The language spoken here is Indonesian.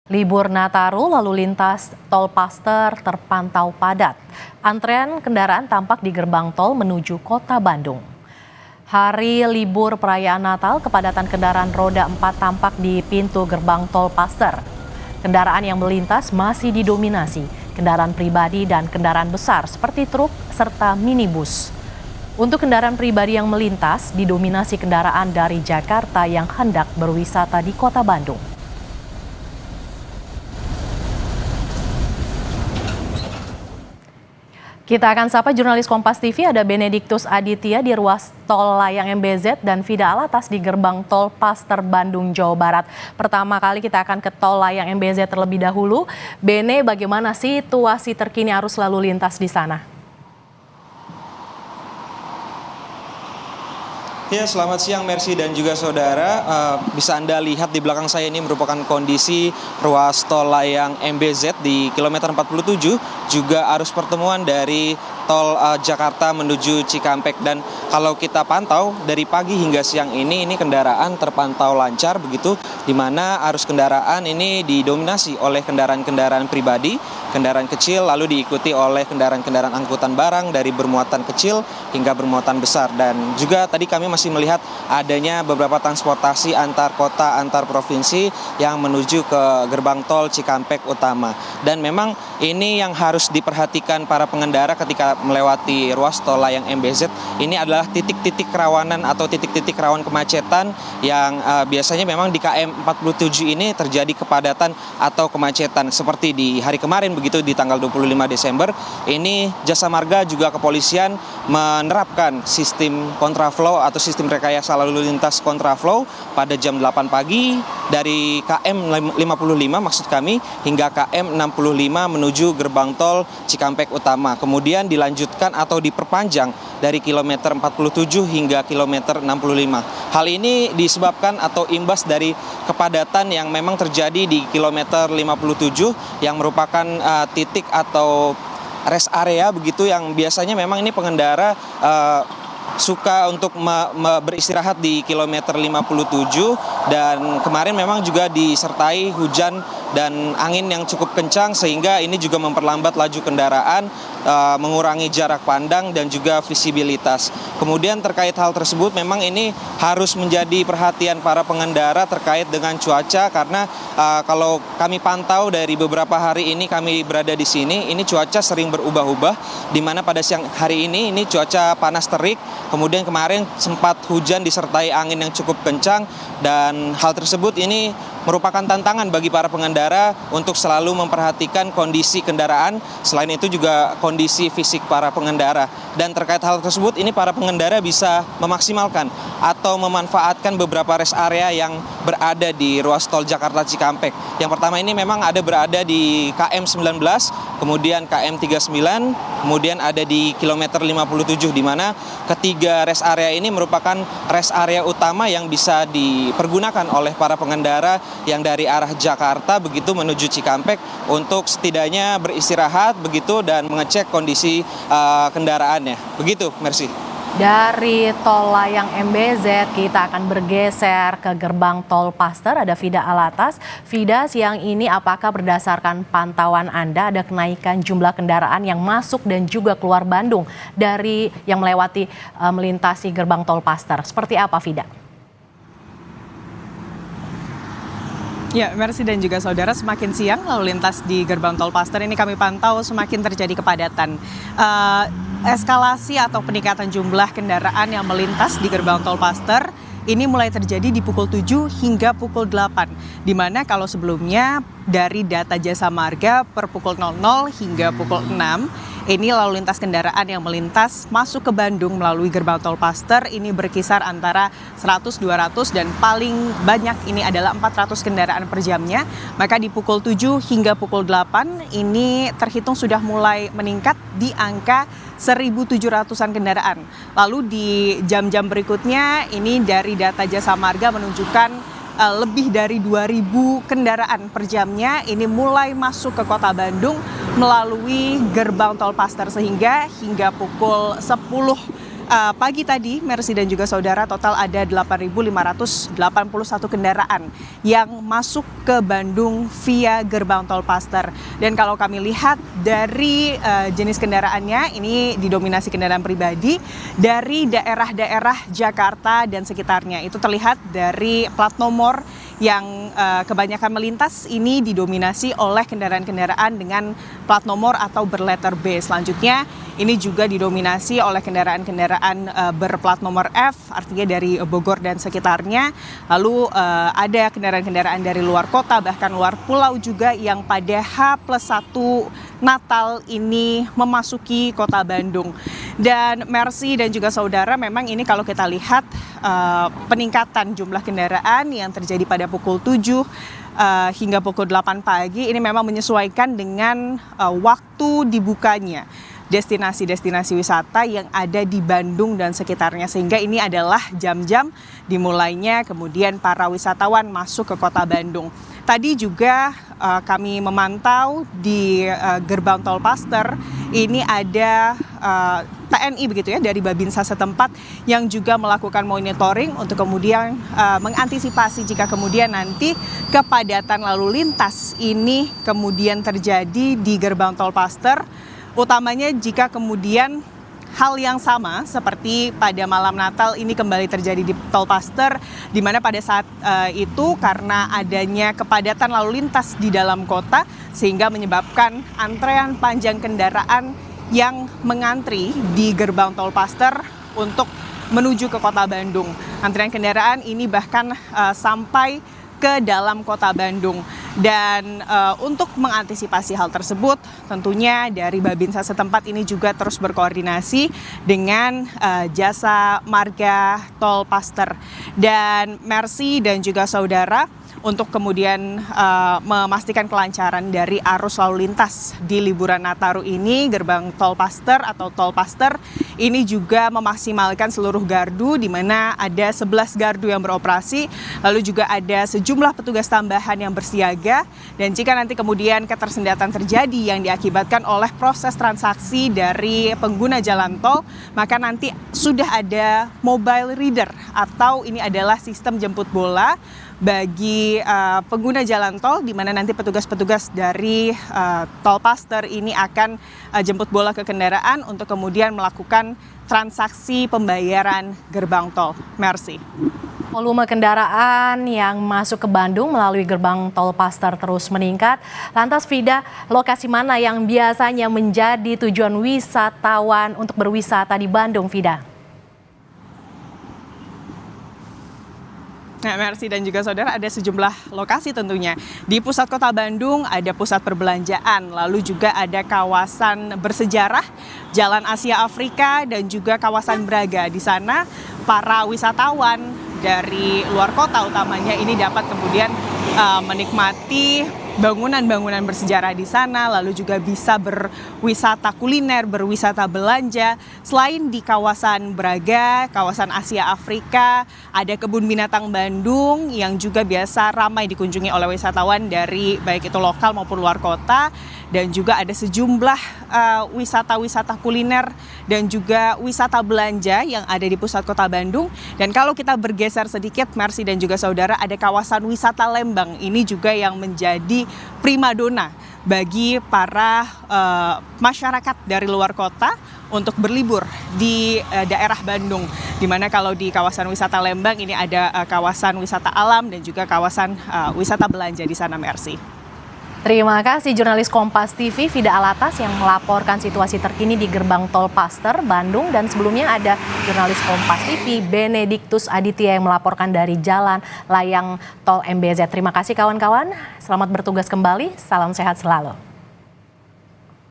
Libur Nataru lalu lintas tol Paster terpantau padat. Antrean kendaraan tampak di gerbang tol menuju kota Bandung. Hari libur perayaan Natal, kepadatan kendaraan roda 4 tampak di pintu gerbang tol Paster. Kendaraan yang melintas masih didominasi kendaraan pribadi dan kendaraan besar seperti truk serta minibus. Untuk kendaraan pribadi yang melintas didominasi kendaraan dari Jakarta yang hendak berwisata di kota Bandung. Kita akan sapa jurnalis Kompas TV, ada Benediktus Aditya di ruas tol layang MBZ dan Fida Alatas di gerbang tol Paster Bandung, Jawa Barat. Pertama kali kita akan ke tol layang MBZ terlebih dahulu. Bene, bagaimana situasi terkini arus lalu lintas di sana? Ya, selamat siang Mercy dan juga saudara. Bisa Anda lihat di belakang saya ini merupakan kondisi ruas tol layang MBZ di kilometer 47, juga arus pertemuan dari tol Jakarta menuju Cikampek. Dan kalau kita pantau dari pagi hingga siang ini kendaraan terpantau lancar begitu, di mana arus kendaraan ini didominasi oleh kendaraan-kendaraan pribadi, kendaraan kecil, lalu diikuti oleh kendaraan-kendaraan angkutan barang dari bermuatan kecil hingga bermuatan besar. Dan juga tadi kami masih melihat adanya beberapa transportasi antar kota, antar provinsi yang menuju ke gerbang tol Cikampek utama. Dan memang ini yang harus diperhatikan para pengendara ketika melewati ruas tol layang MBZ. Ini adalah titik-titik kerawanan atau titik-titik rawan kemacetan yang biasanya memang di KM 47 ini terjadi kepadatan atau kemacetan. Seperti di hari kemarin begitu, di tanggal 25 Desember, ini Jasa Marga juga kepolisian menerapkan sistem kontraflow atau sistem rekayasa lalu lintas kontraflow pada jam 8 pagi dari KM 55 maksud kami hingga KM 65 menuju gerbang tol Cikampek utama. Kemudian dilanjutkan atau diperpanjang dari kilometer 47 hingga kilometer 65. Hal ini disebabkan atau imbas dari kepadatan yang memang terjadi di kilometer 57 yang merupakan titik atau rest area begitu, yang biasanya memang ini pengendara suka untuk beristirahat di kilometer 57, dan kemarin memang juga disertai hujan dan angin yang cukup kencang sehingga ini juga memperlambat laju kendaraan, mengurangi jarak pandang dan juga visibilitas. Kemudian terkait hal tersebut memang ini harus menjadi perhatian para pengendara terkait dengan cuaca, karena kalau kami pantau dari beberapa hari ini kami berada di sini, ini cuaca sering berubah-ubah, di mana pada siang hari ini cuaca panas terik, kemudian kemarin sempat hujan disertai angin yang cukup kencang, dan hal tersebut ini merupakan tantangan bagi para pengendara untuk selalu memperhatikan kondisi kendaraan, selain itu juga kondisi fisik para pengendara. Dan terkait hal tersebut ini para pengendara bisa memaksimalkan atau memanfaatkan beberapa rest area yang berada di ruas tol Jakarta Cikampek. Yang pertama ini memang ada berada di KM 19, kemudian KM 39, kemudian ada di kilometer 57, di mana ketiga rest area ini merupakan rest area utama yang bisa dipergunakan oleh para pengendara yang dari arah Jakarta begitu menuju Cikampek untuk setidaknya beristirahat begitu dan mengecek kondisi kendaraannya. Begitu, Mercy. Dari tol layang MBZ kita akan bergeser ke gerbang tol Paster, ada Fida Alatas. Fida, siang ini apakah berdasarkan pantauan Anda ada kenaikan jumlah kendaraan yang masuk dan juga keluar Bandung dari yang melintasi gerbang tol Paster? Seperti apa, Fida? Ya, Mercy dan juga saudara, semakin siang lalu lintas di gerbang tol Paster ini kami pantau semakin terjadi kepadatan. Eskalasi atau peningkatan jumlah kendaraan yang melintas di gerbang tol Paster ini mulai terjadi di pukul 7 hingga pukul 8, di mana kalau sebelumnya dari data Jasa Marga per pukul 00 hingga pukul 6, ini lalu lintas kendaraan yang melintas masuk ke Bandung melalui gerbang tol Paster ini berkisar antara 100-200 dan paling banyak ini adalah 400 kendaraan per jamnya. Maka di pukul 7 hingga pukul 8 ini terhitung sudah mulai meningkat di angka 1.700-an kendaraan. Lalu di jam-jam berikutnya ini dari data Jasa Marga menunjukkan lebih dari 2.000 kendaraan per jamnya ini mulai masuk ke kota Bandung melalui gerbang tol Paster, sehingga hingga pukul 10 pagi tadi, Mercy dan juga saudara, total ada 8.581 kendaraan yang masuk ke Bandung via gerbang tol Paster. Dan kalau kami lihat dari jenis kendaraannya, ini didominasi kendaraan pribadi dari daerah-daerah Jakarta dan sekitarnya. Itu terlihat dari plat nomor yang kebanyakan melintas ini didominasi oleh kendaraan-kendaraan dengan plat nomor atau berletter B. Selanjutnya ini juga didominasi oleh kendaraan-kendaraan berplat nomor F, artinya dari Bogor dan sekitarnya. Lalu ada kendaraan-kendaraan dari luar kota, bahkan luar pulau juga yang pada H+1 Natal ini memasuki kota Bandung. Dan Mercy dan juga saudara, memang ini kalau kita lihat peningkatan jumlah kendaraan yang terjadi pada pukul 7 hingga pukul 8 pagi ini memang menyesuaikan dengan waktu dibukanya destinasi-destinasi wisata yang ada di Bandung dan sekitarnya, sehingga ini adalah jam-jam dimulainya kemudian para wisatawan masuk ke kota Bandung. Tadi juga kami memantau di gerbang tol Paster ini ada TNI begitu ya, dari Babinsa setempat yang juga melakukan monitoring untuk kemudian mengantisipasi jika kemudian nanti kepadatan lalu lintas ini kemudian terjadi di gerbang tol Paster, utamanya jika kemudian hal yang sama seperti pada malam Natal ini kembali terjadi di tol Paster, di mana pada saat itu karena adanya kepadatan lalu lintas di dalam kota sehingga menyebabkan antrean panjang kendaraan yang mengantri di gerbang tol Paster untuk menuju ke kota Bandung. Antrian kendaraan ini bahkan sampai ke dalam kota Bandung. Dan untuk mengantisipasi hal tersebut, tentunya dari Babinsa setempat ini juga terus berkoordinasi dengan Jasa Marga Tol Paster. Dan Mercy dan juga saudara, untuk kemudian memastikan kelancaran dari arus lalu lintas di liburan Nataru ini, gerbang tol Paster atau tol Paster ini juga memaksimalkan seluruh gardu, di mana ada 11 gardu yang beroperasi, lalu juga ada sejumlah petugas tambahan yang bersiaga. Dan jika nanti kemudian ketersendatan terjadi yang diakibatkan oleh proses transaksi dari pengguna jalan tol, maka nanti sudah ada mobile reader atau ini adalah sistem jemput bola bagi pengguna jalan tol, di mana nanti petugas-petugas dari tol Paster ini akan jemput bola ke kendaraan untuk kemudian melakukan transaksi pembayaran gerbang tol. Mercy. Volume kendaraan yang masuk ke Bandung melalui gerbang tol Paster terus meningkat. Lantas Vida, lokasi mana yang biasanya menjadi tujuan wisatawan untuk berwisata di Bandung, Vida? Nah, Mercy dan juga saudara, ada sejumlah lokasi tentunya. Di pusat kota Bandung ada pusat perbelanjaan, lalu juga ada kawasan bersejarah, Jalan Asia Afrika, dan juga kawasan Braga. Di sana para wisatawan dari luar kota utamanya ini dapat kemudian menikmati bangunan-bangunan bersejarah di sana, lalu juga bisa berwisata kuliner, berwisata belanja. Selain di kawasan Braga, kawasan Asia Afrika, ada kebun binatang Bandung yang juga biasa ramai dikunjungi oleh wisatawan dari baik itu lokal maupun luar kota. Dan juga ada sejumlah wisata-wisata kuliner dan juga wisata belanja yang ada di pusat kota Bandung. Dan kalau kita bergeser sedikit, Mercy dan juga saudara, ada kawasan wisata Lembang. Ini juga yang menjadi primadona bagi para masyarakat dari luar kota untuk berlibur di daerah Bandung. Dimana kalau di kawasan wisata Lembang ini ada kawasan wisata alam dan juga kawasan wisata belanja di sana, Mercy. Terima kasih jurnalis Kompas TV Vida Alatas yang melaporkan situasi terkini di gerbang tol Paster, Bandung. Dan sebelumnya ada jurnalis Kompas TV Benediktus Aditya yang melaporkan dari Jalan Layang Tol MBZ. Terima kasih kawan-kawan, selamat bertugas kembali, salam sehat selalu.